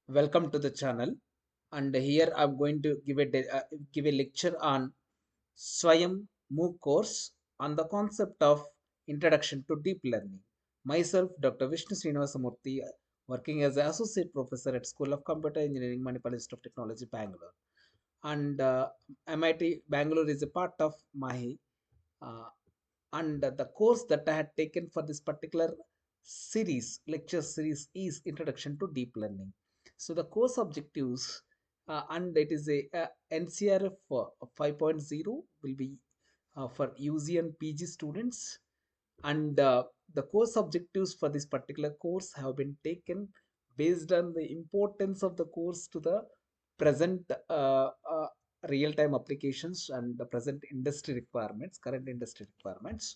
Welcome to the channel, and here I'm going to give a lecture on Swayam MOOC course on the concept of Introduction to Deep Learning. Myself, Dr. Vishnu Srinivasamurthy, working as an associate professor at School of Computer Engineering, Manipal Institute of Technology, Bangalore. And MIT Bangalore is a part of MAHI, uh, and the course that I had taken for this particular lecture series, is Introduction to Deep Learning. So the course objectives, and it is a NCRF 5.0, will be for UG and PG students, and the course objectives for this particular course have been taken based on the importance of the course to the present real-time applications and the present industry requirements, current industry requirements.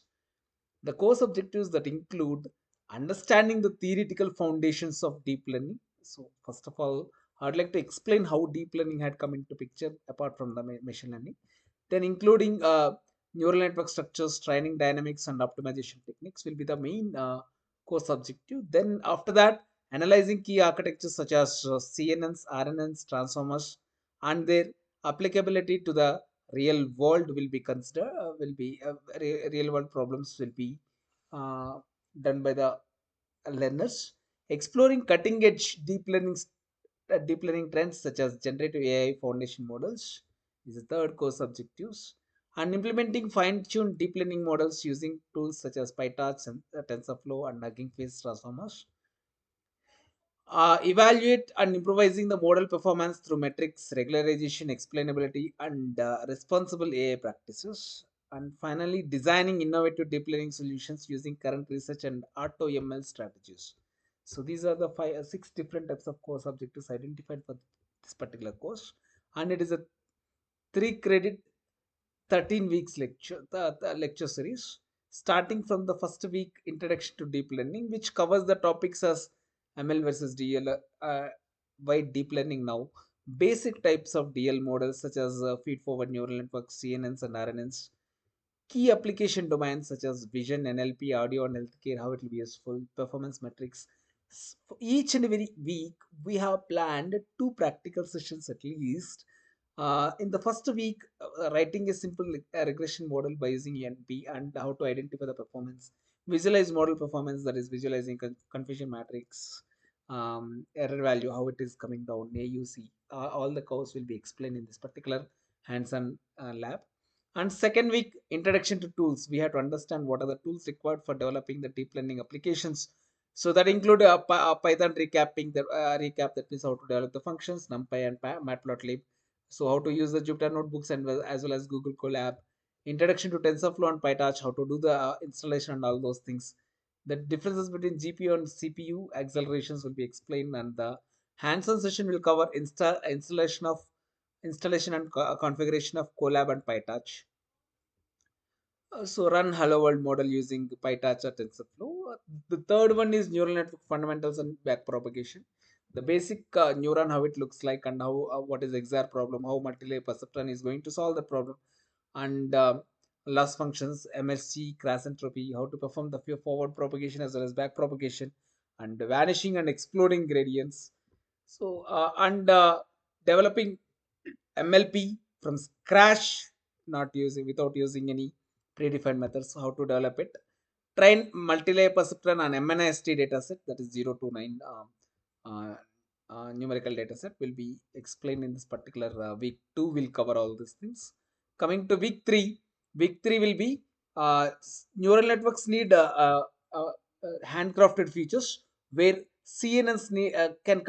The course objectives that include understanding the theoretical foundations of deep learning. So first of all, I'd like to explain how deep learning had come into picture apart from the machine learning. Then including neural network structures, training dynamics, and optimization techniques will be the main course objective. Then after that, analyzing key architectures such as CNNs, RNNs, transformers, and their applicability to the real world will be considered. Will be real world problems will be uh, done by the learners. Exploring cutting edge deep learning trends such as generative AI foundation models is the third course objectives, and implementing fine-tuned deep learning models using tools such as PyTorch and TensorFlow and Hugging Face transformers. Evaluate and improvising the model performance through metrics, regularization, explainability, and responsible AI practices. And finally, designing innovative deep learning solutions using current research and AutoML strategies. So these are the six different types of course objectives identified for this particular course, and it is a 3 credit 13 weeks the lecture series, starting from the first week introduction to deep learning, which covers the topics as ML versus DL, why deep learning now, basic types of DL models such as feed forward neural networks, CNNs and RNNs, key application domains such as vision, NLP, audio and healthcare, how it will be useful, performance metrics. For each and every week, we have planned two practical sessions at least. In the first week, writing a simple regression model by using NP and how to identify the performance, visualize model performance, that is visualizing confusion matrix, error value, how it is coming down, AUC. All the curves will be explained in this particular hands-on lab. And second week, introduction to tools. We have to understand what are the tools required for developing the deep learning applications. So that include Python recap, that means how to develop the functions, NumPy and Matplotlib. So how to use the Jupyter notebooks and as well as Google Colab. Introduction to TensorFlow and PyTorch, how to do the installation and all those things. The differences between GPU and CPU accelerations will be explained, and the hands-on session will cover installation and configuration of Colab and PyTorch. So run Hello World model using PyTorch or TensorFlow. The third one is neural network fundamentals and backpropagation. The basic neuron, how it looks like, and how what is XR problem, how multilayer perceptron is going to solve the problem, and loss functions, MSG, crash entropy, how to perform the forward propagation as well as back propagation, and vanishing and exploding gradients. So and developing MLP from scratch, not using without using any predefined methods. How to develop it? Train multi-layer perceptron on MNIST dataset, that is 0 to 9 numerical dataset, will be explained in this particular week 2. Will cover all these things. Coming to week 3 will be neural networks need handcrafted features where CNNs can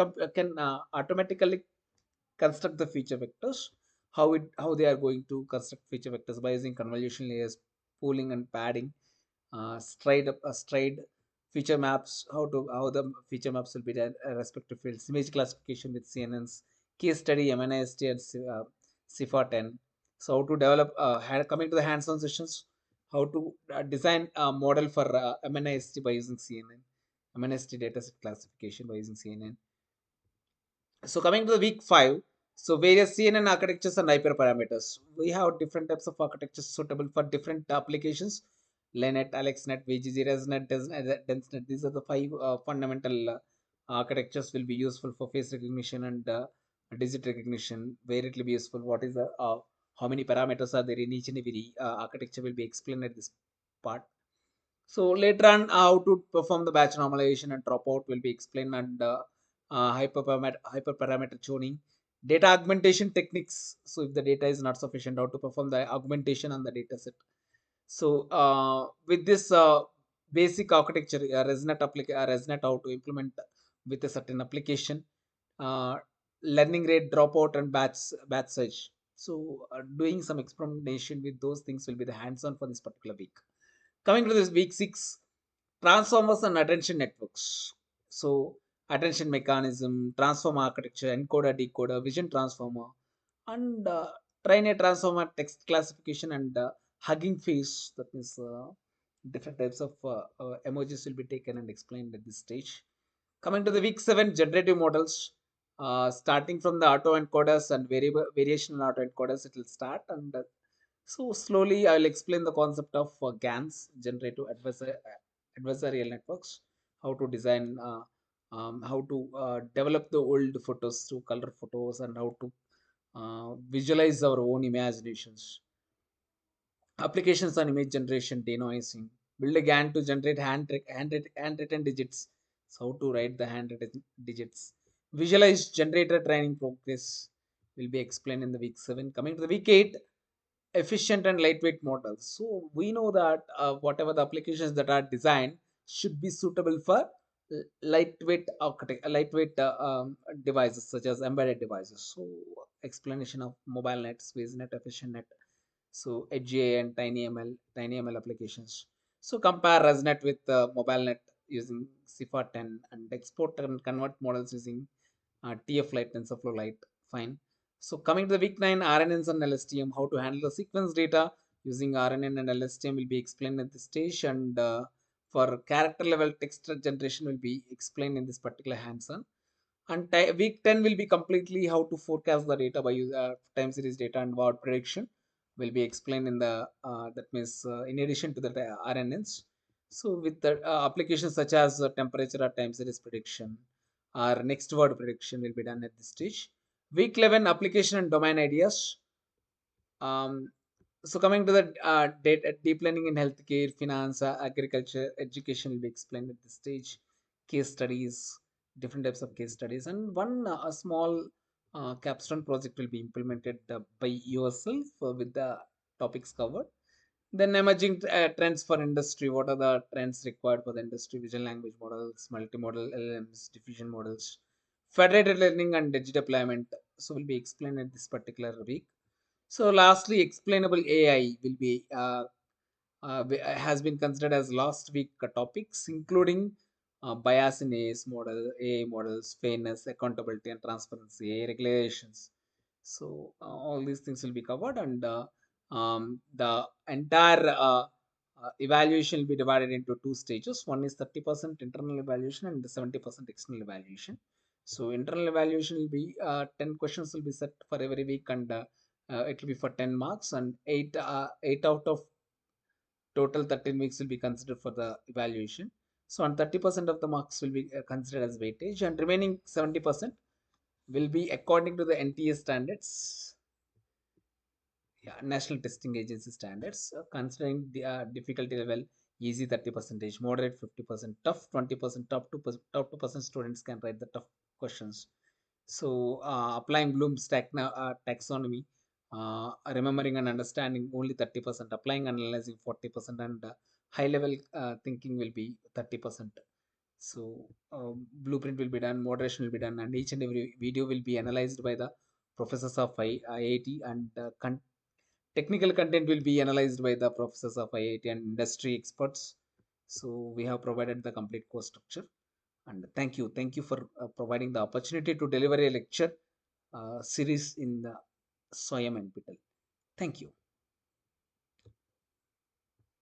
automatically construct the feature vectors. How they are going to construct feature vectors by using convolution layers, pooling and padding, stride feature maps, how the feature maps will be done, respective fields, image classification with CNNs, case study, MNIST and CIFAR 10. So how to develop, coming to the hands-on sessions, how to design a model for MNIST by using CNN, MNIST dataset classification by using CNN. So coming to the week 5, so various CNN architectures and hyperparameters. We have different types of architectures suitable for different applications. LeNet, AlexNet, VGG, ResNet, DenseNet. These are the 5 fundamental architectures will be useful for face recognition and digit recognition, where it will be useful, what is the how many parameters are there in each and every architecture will be explained at this part. So later on, how to perform the batch normalization and dropout will be explained, and hyperparameter tuning, data augmentation techniques. So if the data is not sufficient, how to perform the augmentation on the data set. So with this basic architecture, ResNet how to implement with a certain application, uh, learning rate, dropout, and batch size. So doing some experimentation with those things will be the hands-on for this particular week. Coming to this week 6, transformers and attention networks. So attention mechanism, transformer architecture, encoder, decoder, vision transformer, and train a transformer text classification and hugging face. That means different types of emojis will be taken and explained at this stage. Coming to the week 7, generative models. Starting from the auto encoders and variational auto encoders, it will start, and so slowly I will explain the concept of GANs, generative adversarial networks, how to design, how to develop the old photos to color photos, and how to visualize our own imaginations. Applications on image generation, denoising. Build a GAN to generate handwritten digits. So how to write the handwritten digits. Visualize generator training progress will be explained in the week 7. Coming to the week 8, efficient and lightweight models. So we know that whatever the applications that are designed should be suitable for lightweight devices such as embedded devices. So explanation of mobile nets, SpaceNet, efficient net. So HGA and TinyML applications. So compare ResNet with MobileNet using CIFAR 10, and export and convert models using TF Lite, TensorFlow Lite. Fine. So coming to the week 9, RNNs and LSTM, how to handle the sequence data using RNN and LSTM will be explained at this stage, and for character level text generation will be explained in this particular hands-on. And week 10 will be completely how to forecast the data by time series data and word prediction will be explained in the that means in addition to the RNNs. So with the applications such as temperature or time series prediction or next word prediction will be done at this stage. Week 11, application and domain ideas. Um, so coming to the data, deep learning in healthcare, finance, agriculture, education will be explained at this stage. Case studies, different types of case studies, and one a small capstone project will be implemented by yourself with the topics covered. Then emerging trends for industry. What are the trends required for the industry? Vision language models, multimodal LLMs, diffusion models, federated learning, and edge deployment. So will be explained at this particular week. So lastly, explainable AI will be has been considered as last week topics, including bias in AI models, fairness, accountability, and transparency, AI regulations. So all these things will be covered, and the entire evaluation will be divided into two stages. One is 30% internal evaluation and 70% external evaluation. So internal evaluation will be 10 questions will be set for every week, and it will be for 10 marks, and 8 out of total 13 weeks will be considered for the evaluation. So on 30% of the marks will be considered as weightage, and remaining 70% will be according to the NTA standards, yeah, National Testing Agency standards, considering the difficulty level: easy 30%, moderate 50%, tough 20%, top 2% students can write the tough questions. So applying Bloom's taxonomy, remembering and understanding only 30%, applying and analyzing 40%, and high level thinking will be 30%. So blueprint will be done, moderation will be done, and each and every video will be analyzed by the professors of IIT, and technical content will be analyzed by the professors of IIT and industry experts. So we have provided the complete course structure, and thank you for providing the opportunity to deliver a lecture series in the SWAYAM NPTEL. Thank you.